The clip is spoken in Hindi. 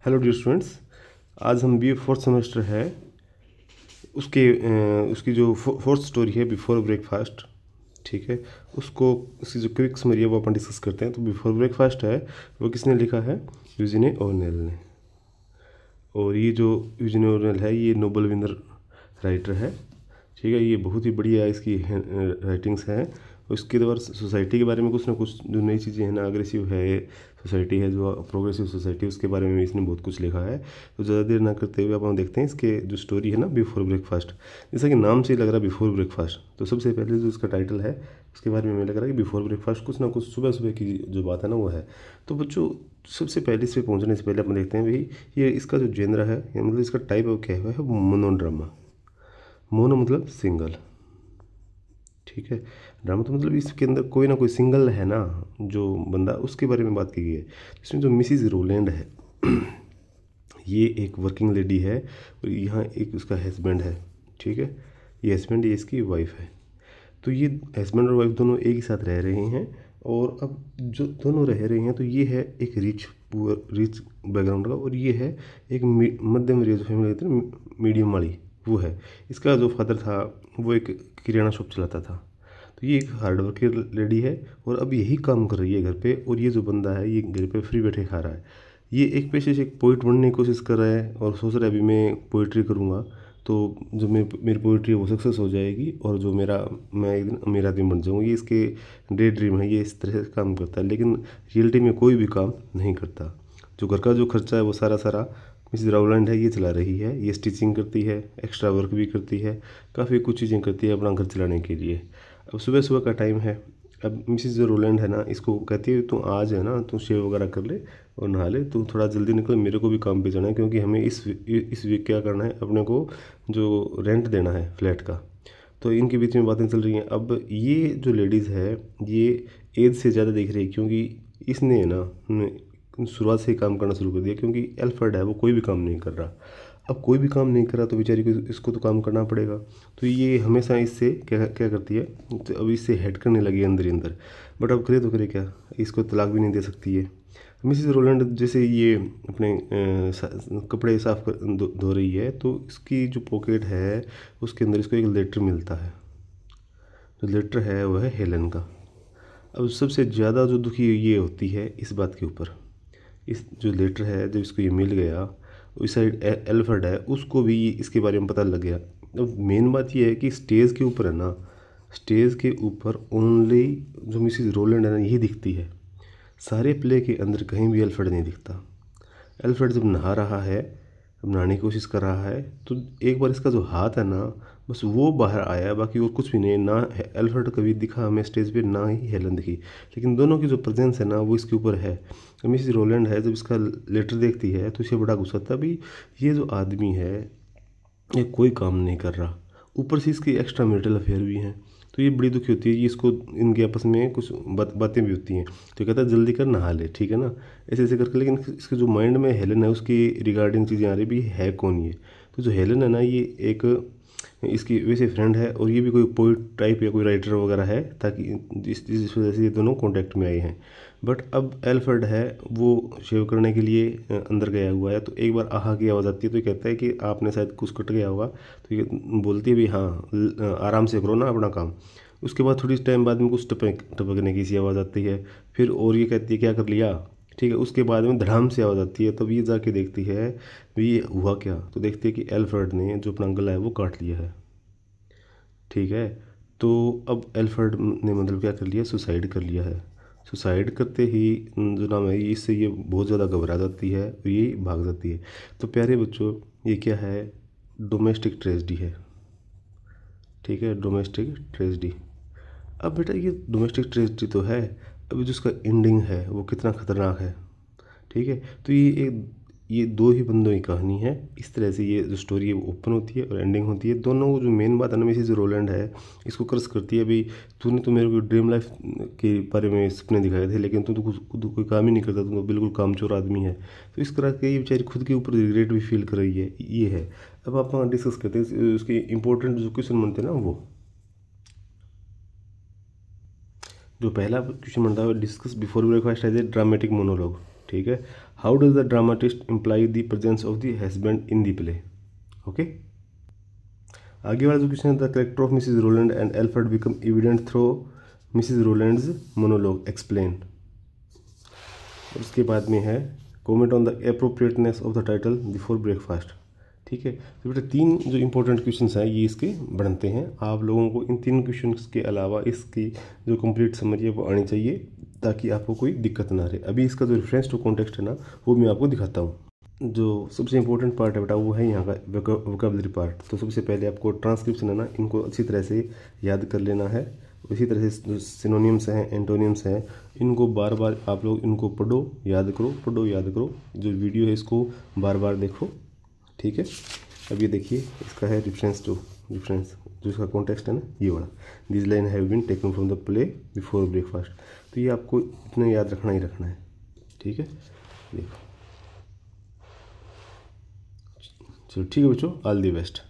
हेलो डियर स्टूडेंट्स, आज हम बी ए फोर्थ सेमेस्टर है उसकी जो फोर्थ स्टोरी है बिफोर ब्रेकफास्ट, ठीक है, उसकी जो क्विक समरी है वो अपन डिस्कस करते हैं। तो बिफोर ब्रेकफास्ट है वो किसने लिखा है? यूजीनी ओरनेल ने। और ये जो यूजीनी ओरनेल है ये नोबेल विनर राइटर है, ठीक है। ये बहुत ही बढ़िया इसकी राइटिंग्स हैं। उसके द्वारा सोसाइटी के बारे में कुछ ना कुछ जो नई चीज़ें हैं ना, अग्रेसिव है सोसाइटी है, जो प्रोग्रेसिव सोसाइटी, उसके बारे में इसने बहुत कुछ लिखा है। तो ज़्यादा देर ना करते हुए अपन देखते हैं इसके जो स्टोरी है ना, बिफोर ब्रेकफास्ट। जैसा कि नाम से ही लग रहा है बिफोर ब्रेकफास्ट, तो सबसे पहले जो इसका टाइटल है उसके बारे में हमें लग रहा है कि बिफोर ब्रेकफास्ट कुछ ना कुछ सुबह सुबह की जो बात है ना वो है। तो बच्चों, सबसे पहले इस पर पहुँचने से पहले अपन देखते हैं भाई ये इसका जो जेनरा है, मतलब इसका टाइप ऑफ क्या है, मोनोड्रामा। मोनो मतलब सिंगल, ठीक है। ड्रामा तो मतलब इसके अंदर कोई ना कोई सिंगल है ना जो बंदा, उसके बारे में बात की गई है। इसमें जो मिसिज रोलैंड है ये एक वर्किंग लेडी है और यहाँ एक उसका हस्बैंड है, ठीक है। ये हस्बैंड, ये इसकी वाइफ है। तो ये हस्बैंड और वाइफ दोनों एक ही साथ रह रहे हैं। और अब जो दोनों रह रहे हैं तो ये है एक रिच बैकग्राउंड का, और ये है एक मध्यम रिच फैमिली कहते हैं, मीडियम वाली वो है। इसका जो फादर था वो एक किराना शॉप चलाता था। तो ये एक हार्ड वर्कर लेडी है और अब यही काम कर रही है घर पे, और ये जो बंदा है ये घर पे फ्री बैठे खा रहा है। ये एक पेशे से एक पोइट बनने की कोशिश कर रहा है और सोच रहा है अभी मैं पोइट्री करूँगा तो जो मेरी पोइट्री है वो सक्सेस हो जाएगी, और जो मैं एक दिन अमीर आदमी बन जाऊँगा। ये इसके डे ड्रीम है, ये इस तरह से काम करता है, लेकिन रियलिटी में कोई भी काम नहीं करता। जो घर का जो खर्चा है वो सारा सारा मिसेस राउलैंड है ये चला रही है। ये स्टिचिंग करती है, एक्स्ट्रा वर्क भी करती है, काफ़ी कुछ चीज़ें करती है अपना घर चलाने के लिए। अब सुबह सुबह का टाइम है। अब मिसेस जो रोलैंड है ना, इसको कहती है तू आज है ना, तू शेव वगैरह कर ले और नहा ले, तू थोड़ा जल्दी निकल, मेरे को भी काम पे जाना है, क्योंकि हमें इस वीक क्या करना है, अपने को जो रेंट देना है फ्लैट का। तो इनके बीच में बातें चल रही हैं। अब ये जो लेडीज़ है ये एज से ज़्यादा दिख रही है, क्योंकि इसने ना शुरुआत से ही काम करना शुरू कर दिया, क्योंकि एल्फ्रेड है वो कोई भी काम नहीं कर रहा। अब कोई भी काम नहीं कर रहा तो बेचारी को इसको तो काम करना पड़ेगा। तो ये हमेशा इससे क्या क्या करती है, तो अब इससे हेड करने लगी है अंदर ही अंदर। बट अब करे तो करे क्या, इसको तलाक भी नहीं दे सकती है। मिसेस रोलैंड जैसे ये अपने कपड़े साफ धो रही है, तो इसकी जो पॉकेट है उसके अंदर इसको एक लेटर मिलता है। जो लेटर है वह है हेलन का। अब सबसे ज़्यादा जो दुखी ये होती है इस बात के ऊपर, इस जो लेटर है जब इसको ये मिल गया, उस साइड एल्फ्रेड है उसको भी इसके बारे में पता लग गया। अब मेन बात ये है कि स्टेज के ऊपर है ना, स्टेज के ऊपर ओनली जो मिसिस रोलैंड है ना यही दिखती है। सारे प्ले के अंदर कहीं भी एल्फ्रेड नहीं दिखता। एल्फ्रेड जब नहा रहा है, अब नहाने की कोशिश कर रहा है, तो एक बार इसका जो हाथ है ना बस वो बाहर आया, बाकी और कुछ भी नहीं। ना एल्फ्रेड कभी दिखा हमें स्टेज पे, ना ही हेलन दिखी, लेकिन दोनों की जो प्रेजेंस है ना वो इसके ऊपर है। मिसेस रोलैंड है जब इसका लेटर देखती है तो इसे बड़ा गुस्सा था, भाई ये जो आदमी है ये कोई काम नहीं कर रहा, ऊपर से इसकी एक्स्ट्रा मैरिटल अफेयर भी हैं। तो ये बड़ी दुखी होती है, ये इसको इनके आपस में कुछ बातें भी होती हैं। तो कहता है जल्दी कर नहा ले, ठीक है ना, ऐसे ऐसे करके। लेकिन इसके जो माइंड में हेलन है उसकी रिगार्डिंग चीज़ें आ रही भी है कौन ये। तो जो हेलन है ना ये एक इसकी वैसे फ्रेंड है, और ये भी कोई पोइट टाइप या कोई राइटर वगैरह है, ताकि जिस वजह से ये दोनों कॉन्टैक्ट में आए हैं। बट अब एल्फ्रेड है वो शेव करने के लिए अंदर गया हुआ है, तो एक बार आहा की आवाज़ आती है, तो ये कहता है कि आपने शायद कुछ कट गया होगा। तो ये बोलती है भी हाँ आराम से करो ना अपना काम। उसके बाद थोड़ी टाइम बाद में कुछ टपकने की सी आवाज़ आती है, फिर और ये कहती है क्या कर लिया, ठीक है। उसके बाद में धड़ाम से आवाज़ आती है, तब ये जाके देखती है भी ये हुआ क्या, तो देखती है कि एल्फ्रेड ने जो अपना गला है वो काट लिया है, ठीक है। तो अब एल्फ्रेड ने मतलब क्या कर लिया, सुसाइड कर लिया है। सुसाइड करते ही जो नाम है इससे ये बहुत ज़्यादा घबरा जाती है और ये भाग जाती है। तो प्यारे बच्चों, ये क्या है, डोमेस्टिक ट्रेजिडी है, ठीक है, डोमेस्टिक ट्रेजिडी। अब बेटा ये डोमेस्टिक ट्रेजिडी तो है, अभी जो उसका एंडिंग है वो कितना ख़तरनाक है, ठीक है। तो ये दो ही बंदों की कहानी है। इस तरह से ये जो स्टोरी है वो ओपन होती है और एंडिंग होती है। दोनों जो मेन बात है ना, मिसेस रोलैंड है इसको कर्ज करती है, भाई तूने तो मेरे को ड्रीम लाइफ के बारे में सपने दिखाए थे, लेकिन तू तो खुद कोई काम ही नहीं करता, तू तो बिल्कुल कामचोर आदमी है। तो इस तरह के ये बेचारी खुद के ऊपर रिग्रेट भी फील कर रही है, ये है। अब आप डिस्कस करते हैं उसके इंपॉर्टेंट जो क्वेश्चन बनते हैं ना, वो जो पहला क्वेश्चन बनता है, discuss before breakfast as a dramatic monologue. ठीक है। How does the dramatist imply the presence of the husband in the play. Okay, आगे वाला जो क्वेश्चन है, the character of Mrs Rowland and Alfred become evident through Mrs Rowland's monologue, explain. और उसके बाद में है comment on the appropriateness of the title before breakfast. ठीक है, तो बेटा 3 जो इंपॉर्टेंट क्वेश्चंस हैं ये इसके बनते हैं। आप लोगों को इन 3 क्वेश्चंस के अलावा इसकी जो कंप्लीट समरी है वो आनी चाहिए, ताकि आपको कोई दिक्कत ना रहे। अभी इसका जो रेफरेंस टू कॉन्टेक्स्ट है ना, वो मैं आपको दिखाता हूँ। जो सबसे इंपॉर्टेंट पार्ट है बेटा वो है यहाँ का वोकैबुलरी पार्ट। तो सबसे पहले आपको ट्रांसक्रिप्शन है ना, इनको अच्छी तरह से याद कर लेना है। इसी तरह से जो सिनोनिम्स हैं, एंटोनिम्स हैं, इनको बार बार आप लोग इनको पढ़ो याद करो, पढ़ो याद करो। जो वीडियो है इसको बार बार देखो, ठीक है। अब ये देखिए, इसका है रेफरेंस जो इसका कॉन्टेक्स्ट है ना, ये वाला, this line have been taken from the play before breakfast. तो ये आपको इतना याद रखना ही रखना है, ठीक है। देखो, चलो ठीक है बच्चों, ऑल दी बेस्ट।